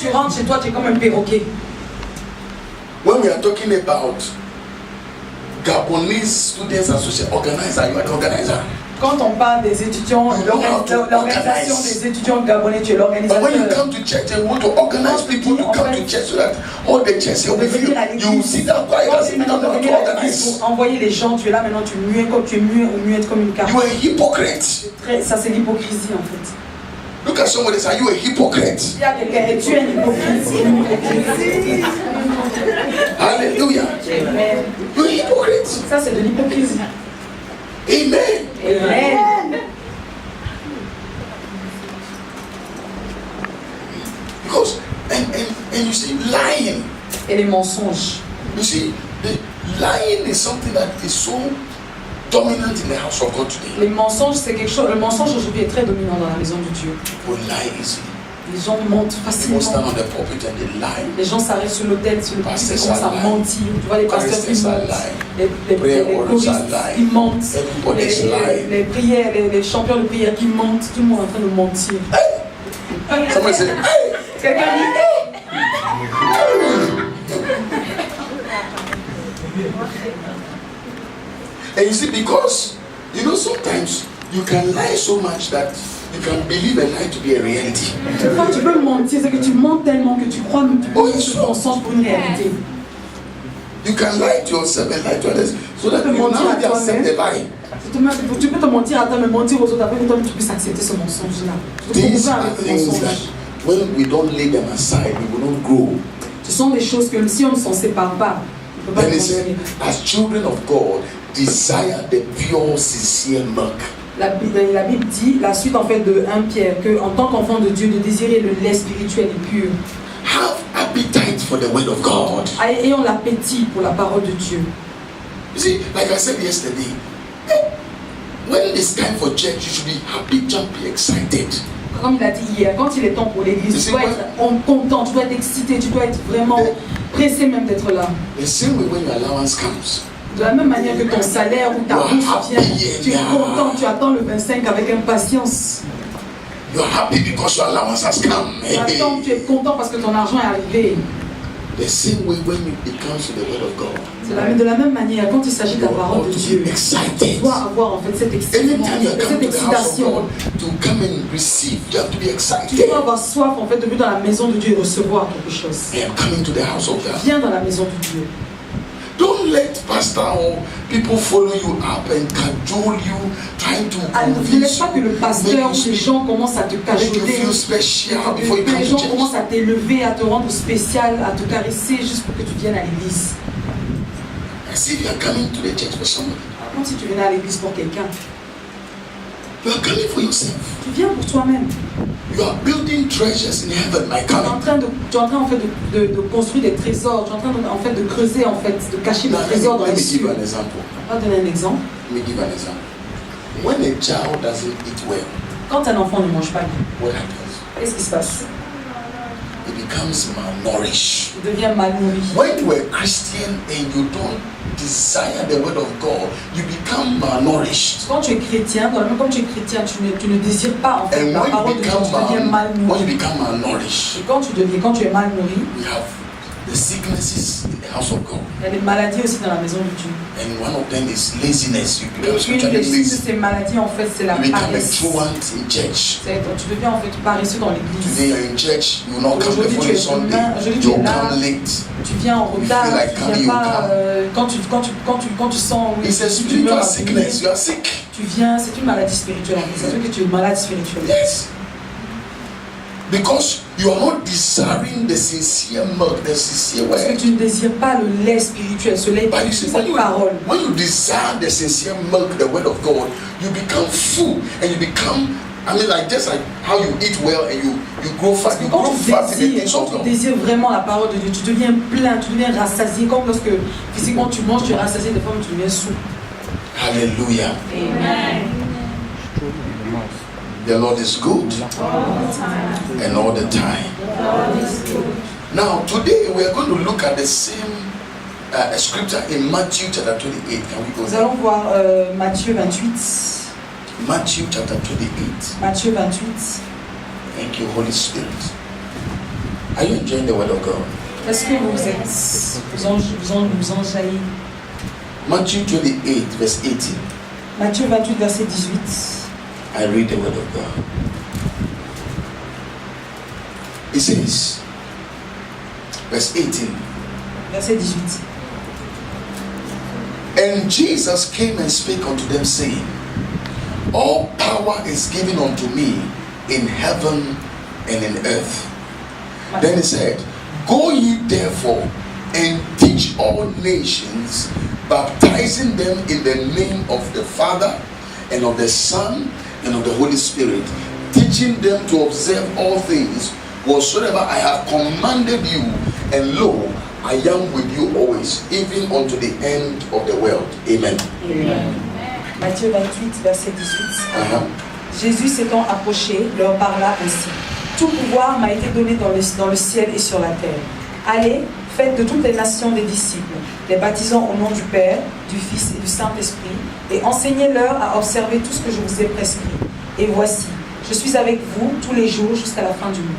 tu rentres chez toi, tu es comme un perroquet. When we are talking about Gabonese Students Association organizer, you are the organizer. Quand on parle des étudiants, l'organisation des étudiants gabonais, tu es l'organisateur. But when you come to church and want to organize people to come to church so that all the churches will be filled, you sit down quiet as if you don't know how to organize. Pour envoyer les gens, tu es là maintenant, tu muets comme tu es muet ou muette comme une carte. You are a hypocrite. Ça c'est l'hypocrisie en fait. Look at somebody say, are you a hypocrite? Il y a quelqu'un et tu es une hypocrite. Hallelujah. Amen. You're a hypocrite. Ça c'est de l'hypocrisie. Amen. Amen. Because and you see lying. Et les mensonges. You see, the lying is something that is so dominant in the house of God today. Les mensonges, c'est quelque chose. Le mensonge aujourd'hui est très dominant dans la maison de Dieu. People lie easily. Les gens mentent People facilement. stand on the pulpit and they lie. Les gens s'arrêtent sur l'autel, sur le pulpit, ils Pastors commencent à are mentir. Tu vois, les pasteurs, ils Choristers are mentent. lying. Les Prayer choristes, warriors are lying. ils mentent. Everybody's lying. Les prières, les champions de prière, ils mentent. Tout le monde est en train de mentir. Somebody say, hey! Quelqu'un dit, And you see, because you know sometimes you can lie so much that you can believe a lie to be a reality. quand tu peux mentir, c'est que tu mens tellement que tu crois que tu peux mettre ton mensonge pour une réalité. You can lie to yourself and lie to others so that you now accept the lie. Tu peux te mentir à toi, mais mentir aux autres afin que toi tu puisses accepter ce mensonge-là. These are things that when we don't lay them aside, we will not grow. Ce sont des choses que si on ne s'en sépare pas, on ne peut pas Then it says, grandir. as children of God, desire the pure, sincere milk. La Bible dit, la suite en fait de 1 Pierre, que en tant qu'enfant de Dieu, de désirer le lait spirituel et pur. Have appetite for the word of God. Ayons l'appétit pour la parole de Dieu. You see, like I said yesterday, when it's time for church, you should be happy, jumpy, excited. Comme il a dit hier, quand il est temps pour l'église, tu dois être content, tu dois être excité, tu dois être vraiment pressé même d'être là. The same way when your allowance comes. De la même manière que ton salaire ou ta bourse vient, tu es content, tu attends le 25 avec impatience. You are happy because your allowance has come. Tu attends, tu es content parce que ton argent est arrivé. The same way when it comes to the word of God. De la même manière, quand il s'agit de la parole de Dieu, tu dois avoir en fait cette excitation, cette excitation. To come and receive, you have to be excited. Tu dois avoir soif en fait de venir dans la maison de Dieu et recevoir quelque chose. I am coming to the house of God. Viens dans la maison de Dieu. Don't let pastor or people follow you up and cajole you, trying to Ne laisse pas que le pasteur ou les gens commencent à te cajoler, que les gens commencent à t'élever, à te rendre spécial, à te caresser juste pour que tu viennes à l'église. As if you are coming to the church for someone. Comme si tu venais à l'église pour quelqu'un. You are coming for yourself. Tu viens pour toi-même. You are building treasures in heaven by coming. Tu es en train en fait de construire des trésors. Tu es en train en fait de creuser en fait, de cacher des trésors dans les cieux. Let me give an example. On va donner un exemple. Let me give an example. When a child doesn't eat well, quand un enfant ne mange pas bien, what happens? Qu'est-ce qui se passe? It becomes malnourished. Il devient mal nourri. When you are a Christian and you don't desire the word of God, you become malnourished. Quand tu es chrétien, comme tu es chrétien, tu ne désires pas en fait la parole de Dieu, tu deviens mal nourri. When you become malnourished, et quand tu es mal nourri, we have the sicknesses in the house of God. Il y a des maladies aussi dans la maison de Dieu. And one of them is laziness. You become une de ces maladies en fait c'est la paresse. You become a truant in church. Tu deviens en fait paresseux dans l'église. Today you're in church, you will not come the following Sunday. You will come late. Tu viens en retard. Tu viens pas quand tu sens. It's a spiritual sickness. You are sick. Tu viens, c'est une maladie spirituelle. Ça veut dire que tu es malade spirituel. Yes. Because you are not desiring the sincere milk, the sincere word. Parce que tu ne désires pas le lait spirituel, ce lait cette parole. When you desire the sincere milk, the word of God, you become full and you become, I mean, like just like how you eat well and you grow fat. You grow fat in the things of God. Quand tu désires vraiment la parole de Dieu, tu deviens plein, tu deviens rassasié. Comme lorsque physiquement tu manges, tu es rassasié, des fois tu deviens saoul. Hallelujah. Amen. The Lord is good and all the time. Now today we are going to look at the same scripture in Matthew chapter 28. Can we go Nous there? allons voir Matthieu 28. Matthew chapter 28. Matthieu 28. Thank you, Holy Spirit. Are you enjoying the word of God? Est-ce que vous enjaillez? Matthew 28, verse 18. Matthieu 28, verset 18. I read the word of God. It says, verse 18. Verset 18. And Jesus came and spake unto them, saying, all power is given unto me in heaven and in earth. Then he said, go ye therefore and teach all nations, baptizing them in the name of the Father and of the Son and of the Holy Spirit, teaching them to observe all things whatsoever I have commanded you, and lo, I am with you always, even unto the end of the world. Amen. Amen. Matthieu 28, verset 18. Jésus s'étant approché, leur parla ainsi. Tout pouvoir m'a été donné dans le ciel et sur la terre. Allez, faites de toutes les nations des disciples, les baptisant au nom du Père, du Fils et du Saint-Esprit, et enseignez-leur à observer tout ce que je vous ai prescrit. Et voici, je suis avec vous tous les jours jusqu'à la fin du monde.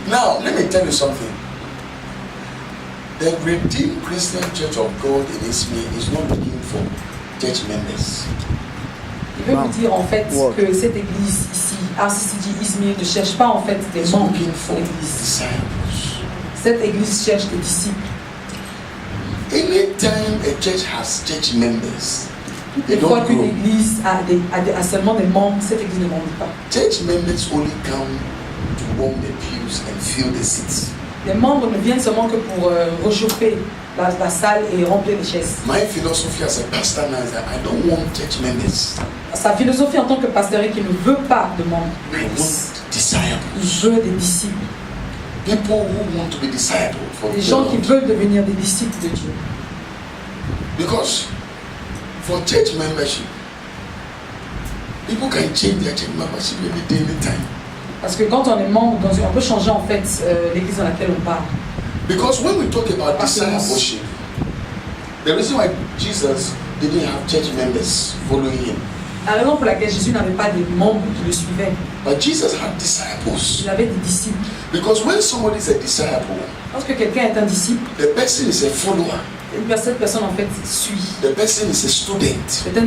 Now, let me tell you something. The Redeemed Christian Church of God in Izmir is not looking for church members. Il veut vous dire en fait que cette église ici, RCCG Izmir, ne cherche pas en fait des membres de l'église. Cette église cherche des disciples. Anytime a church has church members, une fois qu'une église a seulement des membres, cette église ne grandit pas. Church members only come to warm the pews and fill the seats. Les membres ne viennent seulement que pour réchauffer la salle et remplir les chaises. My philosophy as a pastor now is that I don't want church members. Sa philosophie en tant que pasteur est qu'il ne veut pas de membres. I want disciples. Il veut des disciples. People who want to be discipled for des gens qui veulent devenir des disciples de Dieu. Because for church membership, people can change their church membership every day, anytime. Parce que quand on est membre, on peut changer en fait l'église dans laquelle on part. Because when we talk about discipleship, the reason why Jesus didn't have church members following him. La raison pour laquelle Jésus n'avait pas des membres qui le suivaient. But Jesus had disciples. Il avait des disciples. Because when somebody is a disciple, lorsque quelqu'un est un disciple, the person is a follower. Cette personne en fait suit. The person is a student. C'est un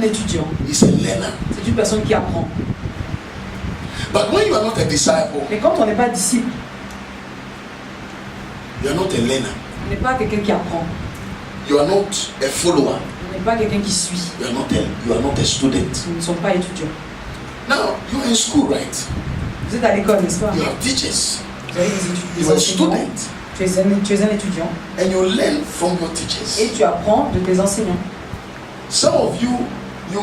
étudiant. He's a learner. C'est une personne qui apprend. But when you are not a disciple, mais quand on n'est pas disciple, you are not a learner. On n'est pas quelqu'un qui apprend. You are not a follower. On n'est pas quelqu'un qui suit. You are not a student. Nous ne sommes pas étudiants. Now you are in school, right? Vous êtes à l'école, n'est-ce pas? You have teachers. Vous avez des You are a student. Tu es un étudiant. And you learn from your teachers. Et tu apprends de tes enseignants. Some of you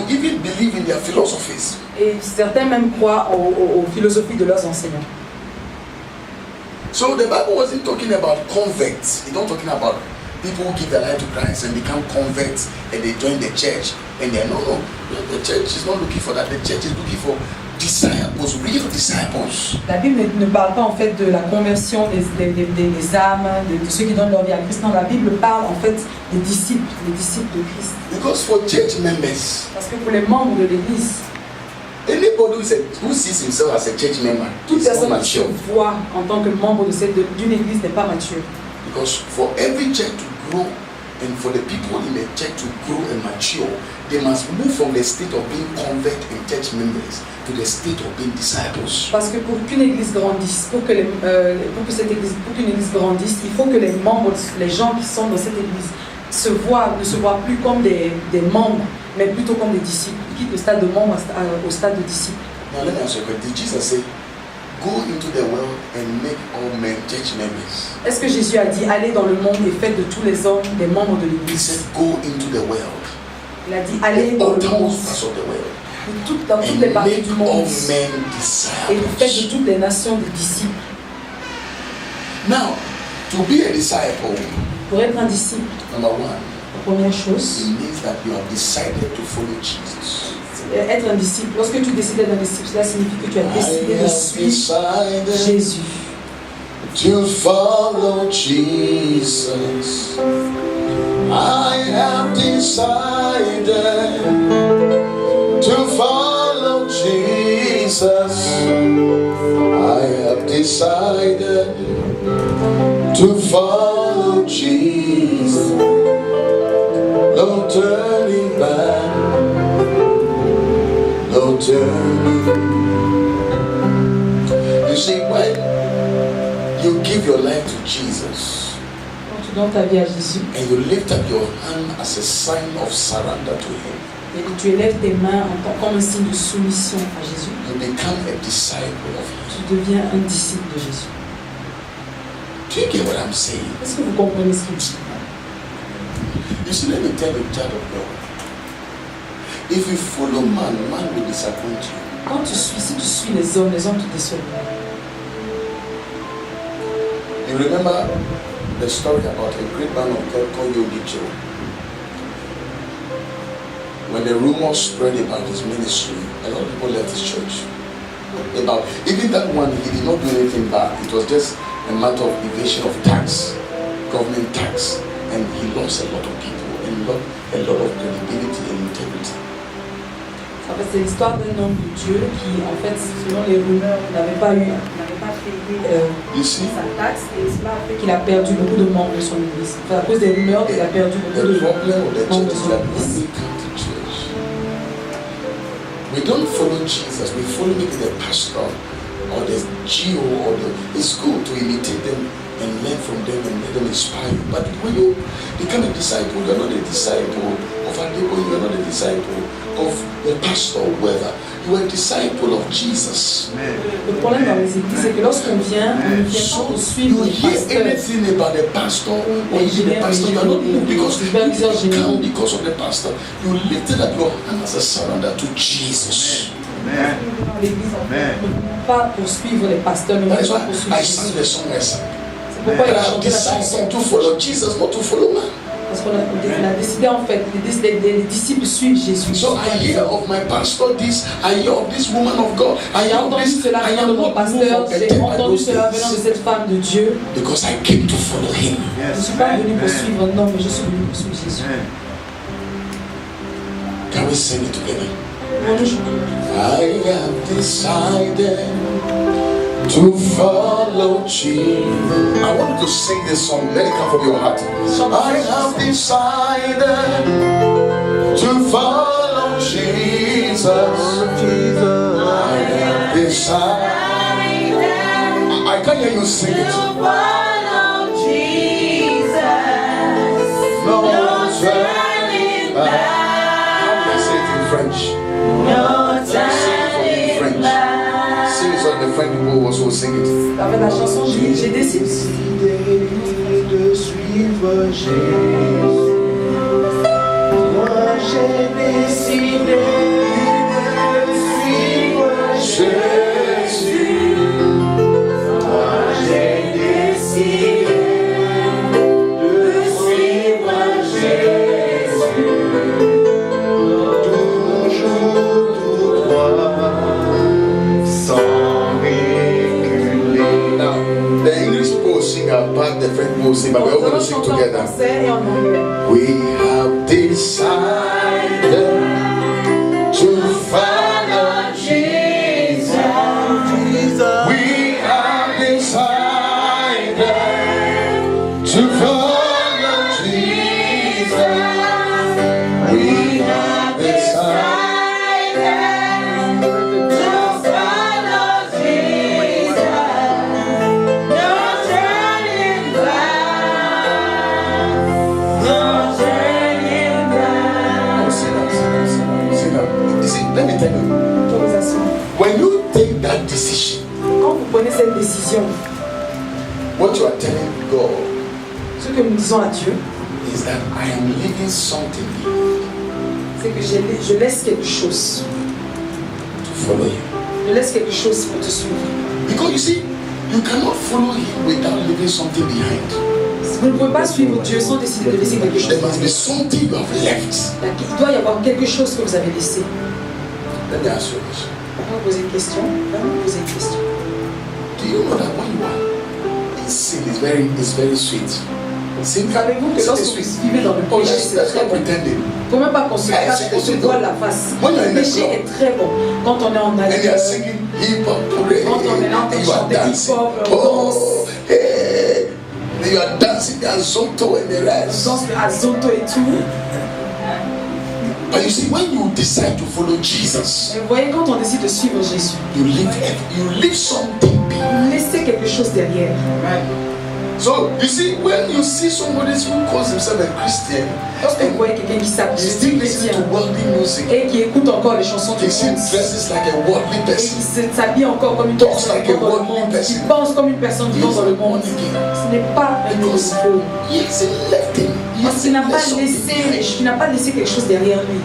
even believe in their philosophies. Et certains même croient aux philosophies de leurs enseignants. So the Bible wasn't talking about converts. It's not talking about people who give their life to Christ and become converts and they join the church. And they're no. The church is not looking for that. The church is looking for disciples, real disciples. La Bible ne parle pas en fait de la conversion des âmes, de ceux qui donnent leur vie à Christ. Non, la Bible parle en fait des disciples de Christ. Because for church members, parce que pour les membres de l'Église, anybody who sees himself as a church member, toute personne qui se voit en tant que membre d'une Église n'est pas mature. Because for every church to grow and for the people in the church to grow and mature, they must move from the state of being convert and church members to the state of being disciples. Parce que pour qu'une église grandisse, pour qu'une église grandisse, il faut que les membres, les gens qui sont dans cette église ne se voient plus comme des membres, mais plutôt comme des disciples. Ils quittent le stade de membre au stade de disciple. Now let me ask you a question. Did Jesus say, go into the world and make all men church members? Est-ce que Jésus a dit, allez dans le monde et faites de tous les hommes des membres de l'église? He said, go into the world. Il a dit, allez dans le monde. Dans toutes les parties du monde. Et faites de toutes les nations des disciples. Now, to be a disciple, pour être un disciple, number one, la première chose, it means that you have decided to follow Jesus. Être un disciple, lorsque tu décides d'être un disciple, cela signifie que tu as décidé de suivre Jésus. To follow Jesus, I have decided to follow Jesus. Jesus, I have decided to follow Jesus. No turning back, no turning. You see, when you give your life to Jesus, Quand tu donnes ta vie à Jésus and you lift up your hand as a sign of surrender to Him, et que tu élèves tes mains comme un signe de soumission à Jésus, you become a disciple of Him. tu deviens un disciple de Jésus. Do you get what I'm saying? Est-ce que vous comprenez ce qu'il dit? You see, let me tell you, child of God. If you follow man, man will disappoint you. Quand si tu suis les hommes te déçoivent. You remember the story about a great man of God called Yogi Cho? When the rumors spread about his ministry, a lot of people left his church. Even that one, he did not do anything bad. It was just a matter of evasion of tax, government tax, and he lost a lot of people and a lot of credibility and integrity. En fait, c'est l'histoire d'un homme de Dieu qui, en fait, selon les rumeurs, n'avait pas payé sa taxe et cela a fait qu'il a perdu beaucoup de membres de son église. Enfin, à cause des rumeurs, il a perdu beaucoup de membres de son église. We don't follow Jesus, we follow maybe the pastor or the GO or it's good to imitate them and learn from them and let them inspire you. But when you become a disciple, you're not a disciple of a people, you're not a disciple of the pastor or whoever. You are a disciple of Jesus. Le problème dans les églises, c'est que lorsqu'on vient, on ne vient pas pour suivre le pasteur. Anything about the pastor or even the pastor, you are not moved because you come because of the pastor. You lifted up your hand as a surrender to Jesus. Amen. Pas pour suivre les pasteurs, mais pas pour suivre Jésus. C'est pourquoi il a chanté la chanson. To follow Jesus, not to follow man. Parce qu'on a décidé en fait, les disciples suivent Jésus. So I hear of my pastor this, I hear of this woman of God. J'ai entendu cela venant de mon pasteur, j'ai entendu cela venant de cette femme de Dieu. Because I came to follow him. Je ne suis pas venu pour suivre un homme, mais je suis venu pour suivre Jésus. Can we sing it together? I have decided to follow Jesus. I want you to sing this song. Let it come from your heart. I have decided to follow Jesus. I have decided. I can't hear you sing it. To follow Jesus. No turning back. How can I say it in French? No turning back. The friend who also sing it. Avec la chanson, j'ai décidé de suivre Jésus. Moi j'ai décidé de suivre Jésus. Moi j'ai décidé de suivre Jésus. Toujours tout droit, sans the English people sing a part, the French people sing, but we're all going to sing together. We have decided to follow Jesus. We have decided to follow Jesus. We have decided. Let me tell you, when you take that decision, quand vous prenez cette décision, what you are telling God ce que nous disons à Dieu, is that I am leaving something c'est que je laisse quelque chose. to follow you. Je laisse quelque chose pour te suivre. Because you see, you cannot follow him without leaving something behind. Vous ne pouvez pas suivre Dieu sans décider de laisser quelque chose. There must be something you have left. Il doit y avoir quelque chose que vous avez laissé. Let me ask you a question. On va poser une question. Do you know that when you are in sin, it's very sweet. Sin, Savez-vous que lorsque vous vivez dans le péché, c'est that's très not bon. pretending. Il ne faut même pas qu'on se cache, qu'on se voile la face. Le péché est très bon. Quand on est en And you are alliance, singing, hip hop, pray, Quand on est là, on and you are chante hip dancing. hop, on Oh, hey, you are dancing the Zonto and the On rest. danse le Azoto et tout. But you see, when you decide to follow Jesus, Et vous voyez, quand on décide de suivre Jésus, you leave something behind. vous laissez quelque chose derrière. So you see, when you see somebody who calls himself a Christian Lorsque vous and voyez quelqu'un qui he's s'appelle still listening chrétien to worldly music, et qui écoute encore les chansons du he still monde, dresses like a worldly et person. qui s'habille encore comme une Talks personne like vivant a dans le worldly monde, person. qui pense comme une personne vivant dans le monde, ce n'est pas un Because nouveau. he hasn't left him. He Parce qu'il n'a hasn't pas left something behind. laissé, il n'a pas laissé quelque chose derrière lui.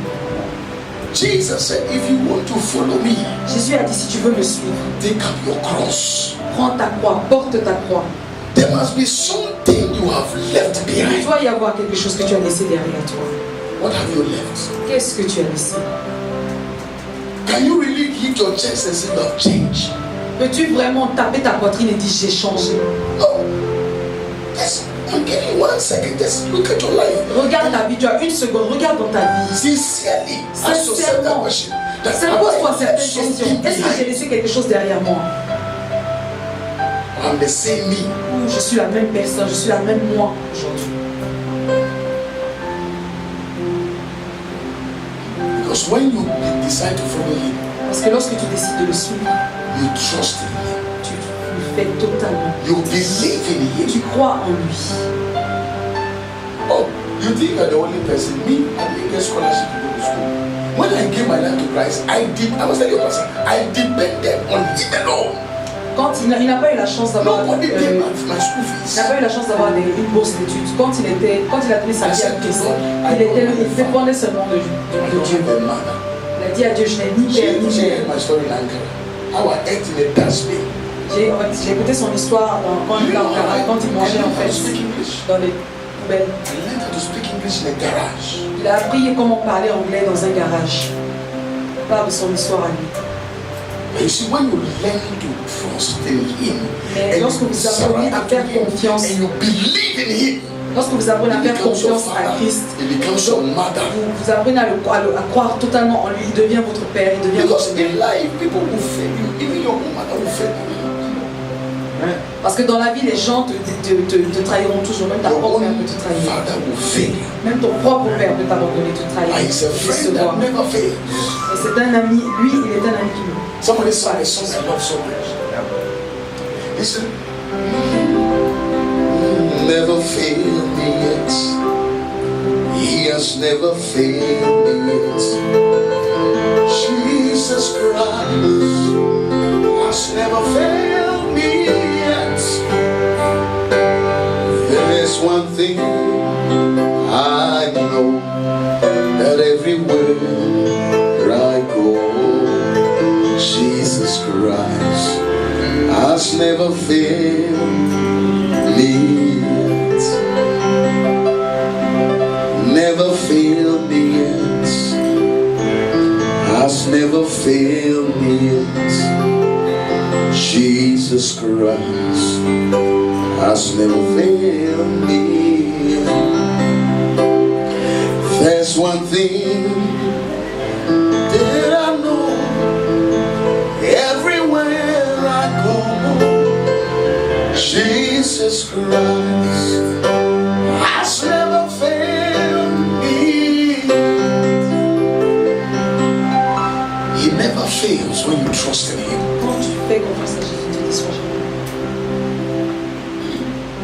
Jesus said, if you want to follow me, Jésus a dit, si tu veux me suivre, take up your cross. prends ta croix, porte ta croix. There must be something you have left Il behind. doit y avoir quelque chose que tu as laissé derrière toi. What have you left? Qu'est-ce que tu as laissé? Can you really hit your chest and say you have changed? Peux-tu vraiment taper ta poitrine et dire j'ai changé? No. Just give me 1 second. Just look at your life. Regarde ta vie, tu as une seconde, regarde dans ta vie. Sincerely, ask yourself that question. That Pose-toi have I certaines left questions. something Est-ce que j'ai behind? laissé quelque chose derrière moi? I'm the same me. Ou je suis la même personne, je suis la même moi aujourd'hui? Because when you decide to follow him, Parce que lorsque tu décides de le suivre, you trust in him. tu le fais totalement. You believe in Tu him. crois en lui. Oh, you think you're the only person? Me, I didn't get scholarship to go to school. When I gave my life to Christ, I was telling you, person, I depended on him alone. Quand il n'a pas eu la chance d'avoir Nobody paid il my school fees. n'a pas eu la chance d'avoir une bourse d'études. Quand il a donné sa vie à Christ, il dépendait seulement de I don't Dieu. have a mother. Il a dit à Dieu, je n'ai ni père ni She mère. heard my story in Ankara. How I ate in a dustbin. J'ai écouté son histoire quand il était en Ankara, quand il mangeait en I fait speak English. dans les poubelles. I learned how to speak English in a garage. Il a appris comment parler anglais dans un garage. Pas de son histoire à lui. But you see, when you learn to trust in him, Mais and lorsque you vous apprenez à surrender faire to him, confiance, and you believe in him, lorsque vous apprenez à he faire becomes your confiance à father. Christ, He becomes your mother. vous apprenez à croire totalement en lui, il devient votre père, il devient Because votre mère. in life, people will fail you. Even your own mother will fail you. Parce que dans la vie, les gens te trahiront toujours, même ta Your propre mère own peut te trahir. father will fail you. Même ton propre père peut t'abandonner, te trahir, And he's a te friend décevoir. that never fails. Et c'est un ami, lui, il est un ami qui nous. Somebody sang a song I love so much. He said, never failed me yet. He has never failed me yet. Jesus Christ has never failed me yet. There is one thing I know, that everywhere I go, Jesus Christ has never failed me yet. Never failed me yet. Has never failed me yet. Jesus Christ has never failed me yet. There's one thing that I know, everywhere I go, Jesus Christ has never failed me. He never fails when you trust in him. Quand tu fais confiance à Jésus, tu déçois jamais.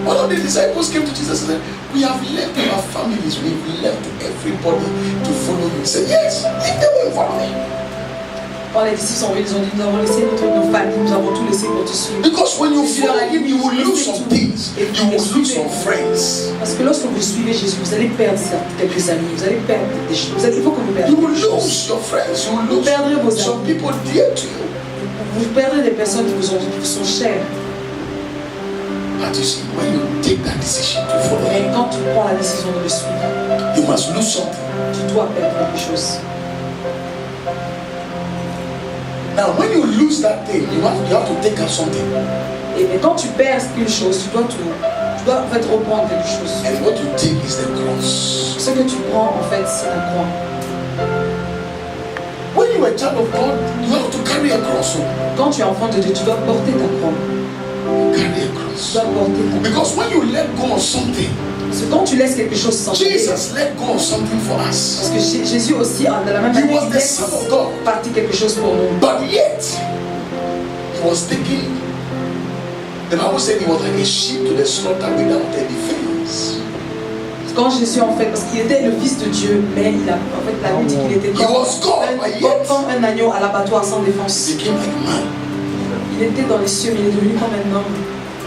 One of the disciples came to Jesus and said, we have left our families, we've left everybody to follow you. He said, yes, if they won't follow me. Quand les disciples sont venus, ils ont dit, nous avons laissé nos familles, nous avons tout laissé pour te suivre. Because when you Jésus leur follow a dit, him, you will lose some things. Et You will lose some friends. Parce que lorsque vous suivez Jésus, vous allez perdre quelques amis, vous allez perdre des choses. Il faut que vous perdiez You will des choses. lose your friends. You will Vous lose perdrez vos some amis. people dear to you. Vous perdrez des personnes qui vous sont chères. But you see, when you take that decision to follow Mais him, quand tu prends la décision de le suivre, you must lose something. tu dois perdre quelque chose. Now, when you lose that thing, you have to take up something. Mais quand tu perds quelque chose, tu dois en fait reprendre quelque chose. And what you take is the cross. Ce que tu prends, en fait, c'est la croix. When you are a child of God, you have to carry a cross. Quand tu es enfant de Dieu, tu dois porter ta croix. Carry a Tu cross. dois porter ta croix. Because when you let go of something, Parce que quand tu laisses quelque chose sans Jesus let go of something for us. parce que Jésus aussi, de la même He manière, was il the laisse Son of God. partir quelque chose pour nous. But yet, he was taking, the Bible said he was like a sheep to the slaughter without a defense. Quand Jésus, en fait, parce qu'il était le Fils de Dieu, mais il a, en fait, la Bible dit qu'il était He was God, but yet comme un agneau à l'abattoir sans he défense. became like man. Il était dans les cieux, mais il est devenu comme un homme.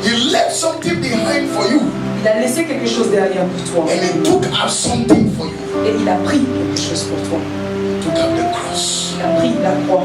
He left something behind for you, Il a laissé quelque chose derrière pour toi. and he took up something for you. Et il a pris quelque chose pour toi. He took up the cross. Il a pris la croix.